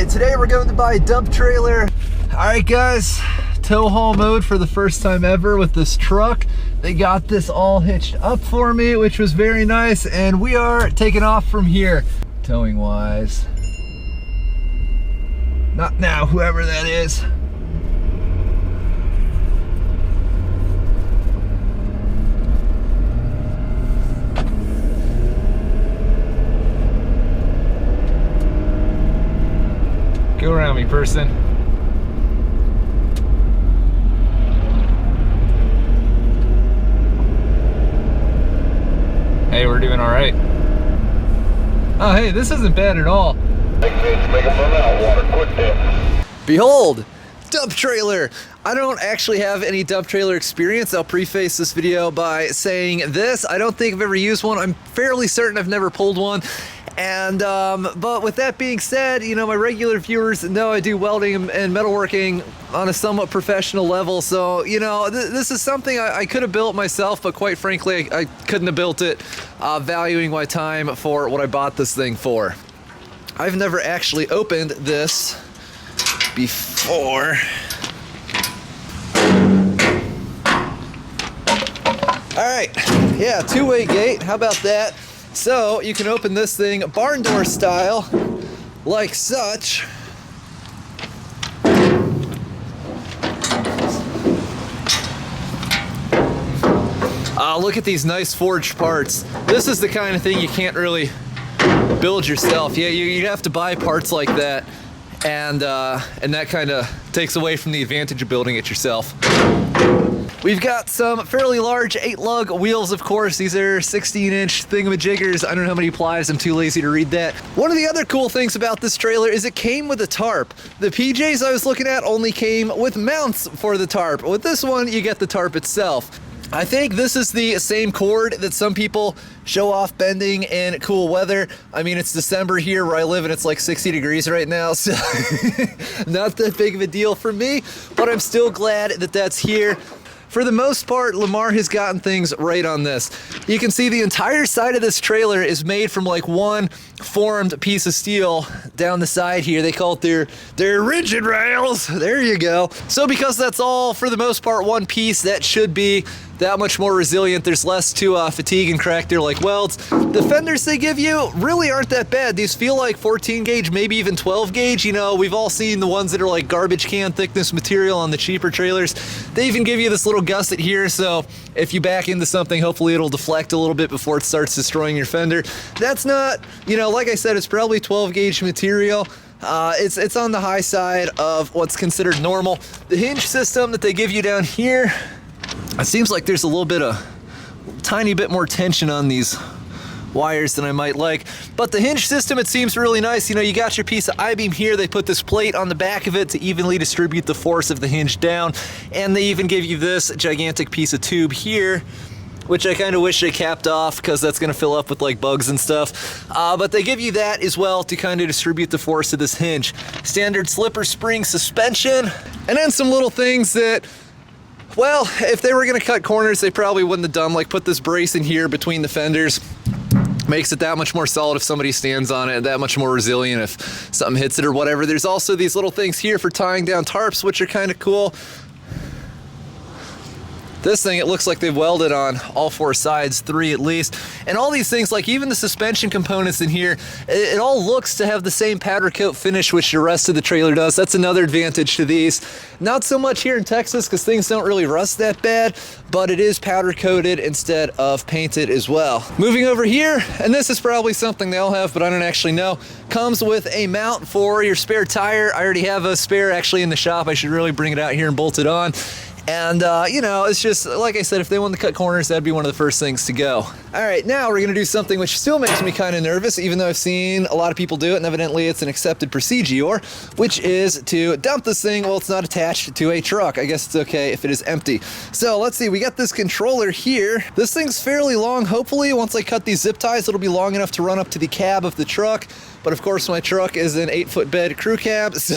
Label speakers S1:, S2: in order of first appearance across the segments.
S1: Today we're going to buy a dump trailer. Alright guys, tow haul mode for the first time ever with this truck. They got this all hitched up for me, which was very nice, and we are taking off from here. Towing wise. Not now, whoever that is. Go around me, person. Hey, we're doing all right. Oh, hey, this isn't bad at all. Behold, dump trailer. I don't actually have any dump trailer experience. I'll preface this video by saying this. I don't think I've ever used one. I'm fairly certain I've never pulled one. And, but with that being said, you know, my regular viewers know I do welding and metalworking on a somewhat professional level. So, you know, this is something I could have built myself, but quite frankly, I couldn't have built it, valuing my time for what I bought this thing for. I've never actually opened this before. All right, yeah, two-way gate, how about that? So you can open this thing barn door style, like such. Look at these nice forged parts. This is the kind of thing you can't really build yourself. Yeah, you have to buy parts like that, and that kind of takes away from the advantage of building it yourself. We've got some fairly large 8-lug wheels, of course. These are 16-inch thingamajiggers. I don't know how many plies, I'm too lazy to read that. One of the other cool things about this trailer is it came with a tarp. The PJs I was looking at only came with mounts for the tarp. With this one, you get the tarp itself. I think this is the same cord that some people show off bending in cool weather. I mean, it's December here where I live and it's like 60 degrees right now, so not that big of a deal for me, but I'm still glad that that's here. For the most part, Lamar has gotten things right on this. You can see the entire side of this trailer is made from like one formed piece of steel down the side here. They call it their rigid rails. There you go. So because that's all, for the most part, one piece, that should be that much more resilient. There's less to fatigue and crack there like welds. The fenders they give you really aren't that bad. These feel like 14 gauge, maybe even 12 gauge. You know, we've all seen the ones that are like garbage can thickness material on the cheaper trailers. They even give you this little gusset here, so if you back into something, hopefully it'll deflect a little bit before it starts destroying your fender. That's not, you know, like I said, it's probably 12 gauge material. It's on the high side of what's considered normal. The hinge system that they give you down here, it seems like there's a little bit of tiny bit more tension on these wires than I might like, but the hinge system, it seems really nice. You know, you got your piece of I-beam here. They put this plate on the back of it to evenly distribute the force of the hinge down, and they even give you this gigantic piece of tube here, which I kind of wish they capped off because that's going to fill up with like bugs and stuff. But they give you that as well to kind of distribute the force of this hinge. Standard slipper spring suspension, and then some little things that, well, if they were going to cut corners, they probably wouldn't have done, like put this brace in here between the fenders. Makes it that much more solid if somebody stands on it, that much more resilient if something hits it or whatever. There's also these little things here for tying down tarps, which are kind of cool. This thing, it looks like they've welded on all four sides, 3 at least. And all these things, like even the suspension components in here, it all looks to have the same powder coat finish which the rest of the trailer does. That's another advantage to these. Not so much here in Texas because things don't really rust that bad, but it is powder coated instead of painted as well. Moving over here, and this is probably something they all have, but I don't actually know, comes with a mount for your spare tire. I already have a spare actually in the shop. I should really bring it out here and bolt it on. And, you know, it's just, like I said, if they want to cut corners, that'd be one of the first things to go. All right, now we're going to do something which still makes me kind of nervous, even though I've seen a lot of people do it, and evidently it's an accepted procedure, which is to dump this thing while it's not attached to a truck. I guess it's okay if it is empty. So let's see, we got this controller here. This thing's fairly long. Hopefully, once I cut these zip ties, it'll be long enough to run up to the cab of the truck. But of course, my truck is an 8-foot bed crew cab, so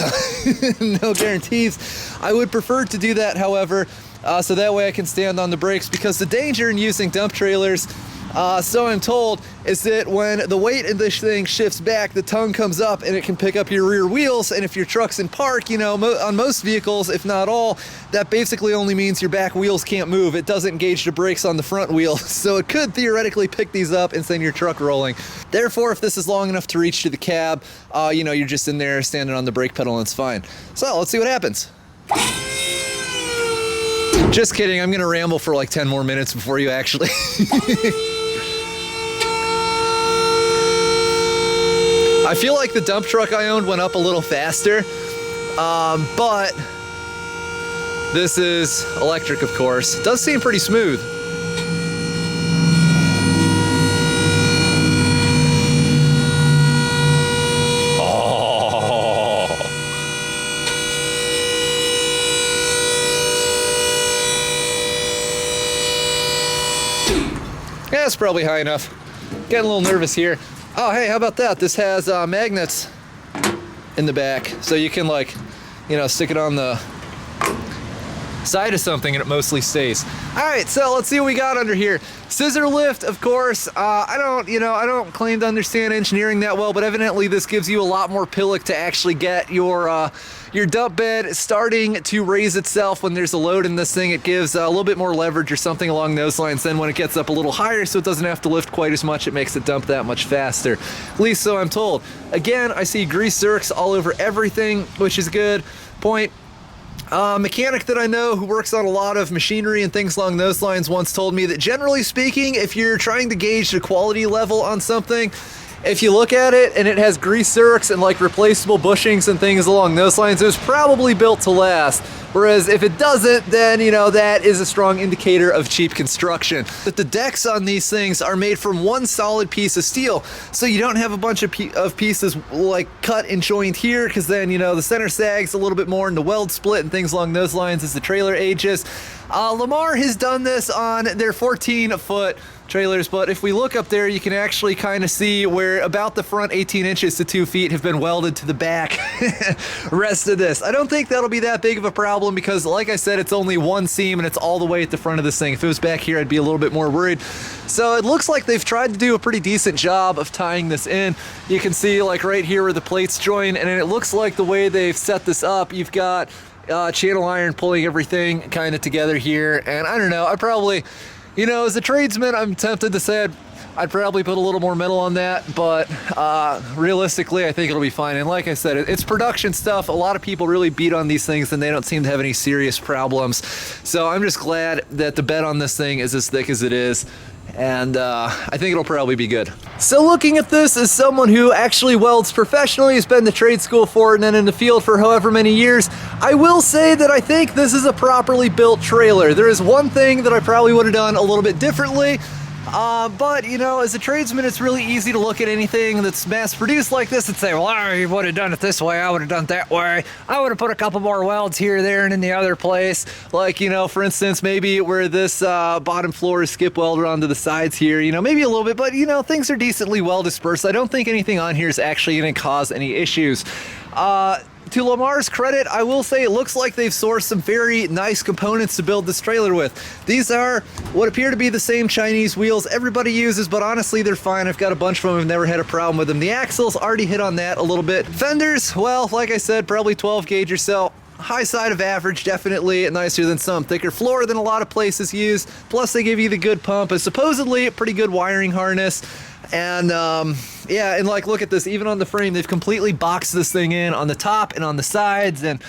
S1: no guarantees. I would prefer to do that, however, so that way I can stand on the brakes, because the danger in using dump trailers so I'm told, is that when the weight of this thing shifts back, the tongue comes up and it can pick up your rear wheels. And if your truck's in park, you know, on most vehicles, if not all, that basically only means your back wheels can't move. It doesn't engage the brakes on the front wheel. So it could theoretically pick these up and send your truck rolling. Therefore, if this is long enough to reach to the cab, you know, you're just in there standing on the brake pedal and it's fine. So let's see what happens. Just kidding, I'm gonna ramble for like 10 more minutes before you actually. I feel like the dump truck I owned went up a little faster, but this is electric, of course. It does seem pretty smooth. Yeah, it's probably high enough. Getting a little nervous here. Oh, hey, how about that? This has magnets in the back, so you can, like, you know, stick it on the side of something and it mostly stays. All right, so let's see what we got under here. Scissor lift, of course. I don't claim to understand engineering that well, but evidently this gives you a lot more pillock to actually get your dump bed starting to raise itself when there's a load in this thing. It gives a little bit more leverage or something along those lines. Then when it gets up a little higher, so it doesn't have to lift quite as much, it makes it dump that much faster. At least so I'm told. Again, I see grease zerks all over everything, which is good. Point. Mechanic that I know who works on a lot of machinery and things along those lines once told me that generally speaking, if you're trying to gauge the quality level on something, if you look at it and it has grease zerks and like replaceable bushings and things along those lines, it was probably built to last. Whereas if it doesn't, then, you know, that is a strong indicator of cheap construction. But the decks on these things are made from one solid piece of steel. So you don't have a bunch of pieces like cut and joined here, because then, you know, the center sags a little bit more and the weld split and things along those lines as the trailer ages. Lamar has done this on their 14-foot trailers, but if we look up there, you can actually kind of see where about the front 18 inches to 2 feet have been welded to the back rest of this. I don't think that'll be that big of a problem because, like I said, it's only one seam and it's all the way at the front of this thing. If it was back here, I'd be a little bit more worried. So it looks like they've tried to do a pretty decent job of tying this in. You can see like right here where the plates join, and it looks like the way they've set this up, you've got channel iron pulling everything kind of together here. And I don't know, I probably, you know, as a tradesman, I'm tempted to say I'd probably put a little more metal on that, but realistically, I think it'll be fine. And like I said, it's production stuff. A lot of people really beat on these things and they don't seem to have any serious problems. So I'm just glad that the bed on this thing is as thick as it is. And I think it'll probably be good. So looking at this as someone who actually welds professionally, has been to trade school for it and then in the field for however many years, I will say that I think this is a properly built trailer. There is one thing that I probably would have done a little bit differently. But, you know, as a tradesman, it's really easy to look at anything that's mass-produced like this and say, well, I would have done it this way, I would have done it that way. I would have put a couple more welds here, there, and in the other place. Like, you know, for instance, maybe where this bottom floor is skip welded onto the sides here, you know, maybe a little bit, but, you know, things are decently well dispersed. I don't think anything on here is actually going to cause any issues. To Lamar's credit, I will say it looks like they've sourced some very nice components to build this trailer with. These are what appear to be the same Chinese wheels everybody uses, but honestly, they're fine. I've got a bunch of them. I've never had a problem with them. The axles, already hit on that a little bit. Fenders, well, like I said, probably 12 gauge or so. High side of average, definitely nicer than some. Thicker floor than a lot of places use. Plus, they give you the good pump. A supposedly a pretty good wiring harness. And yeah, and like, look at this, even on the frame, they've completely boxed this thing in on the top and on the sides, and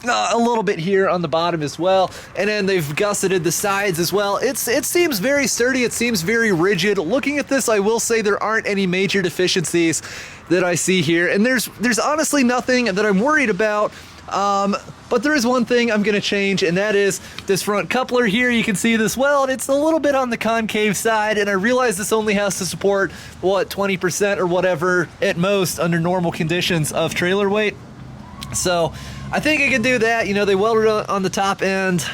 S1: a little bit here on the bottom as well. And then they've gusseted the sides as well. It seems very sturdy. It seems very rigid. Looking at this, I will say there aren't any major deficiencies that I see here. And there's honestly nothing that I'm worried about. But there is one thing I'm going to change, and that is this front coupler here. You can see this weld. It's a little bit on the concave side, and I realize this only has to support, what, 20% or whatever at most under normal conditions of trailer weight. So I think I can do that. You know, they welded it on the top end.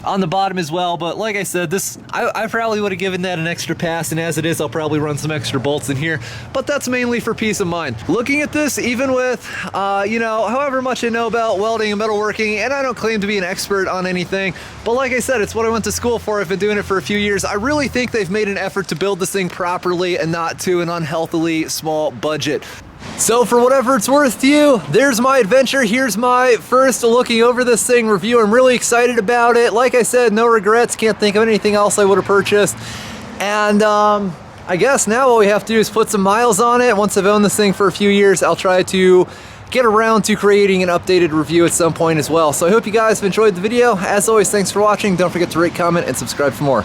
S1: on the bottom as well. But like I said, this I probably would have given that an extra pass, and as it is, I'll probably run some extra bolts in here, but that's mainly for peace of mind. Looking at this, even with you know, however much I know about welding and metalworking, and I don't claim to be an expert on anything, but like I said, it's what I went to school for. I've been doing it for a few years. I really think they've made an effort to build this thing properly and not to an unhealthily small budget. So for whatever it's worth to you, there's my adventure. Here's my first looking over this thing review. I'm really excited about it. Like I said, no regrets. Can't think of anything else I would have purchased. And I guess now all we have to do is put some miles on it. Once I've owned this thing for a few years, I'll try to get around to creating an updated review at some point as well. So I hope you guys have enjoyed the video. As always, thanks for watching. Don't forget to rate, comment, and subscribe for more.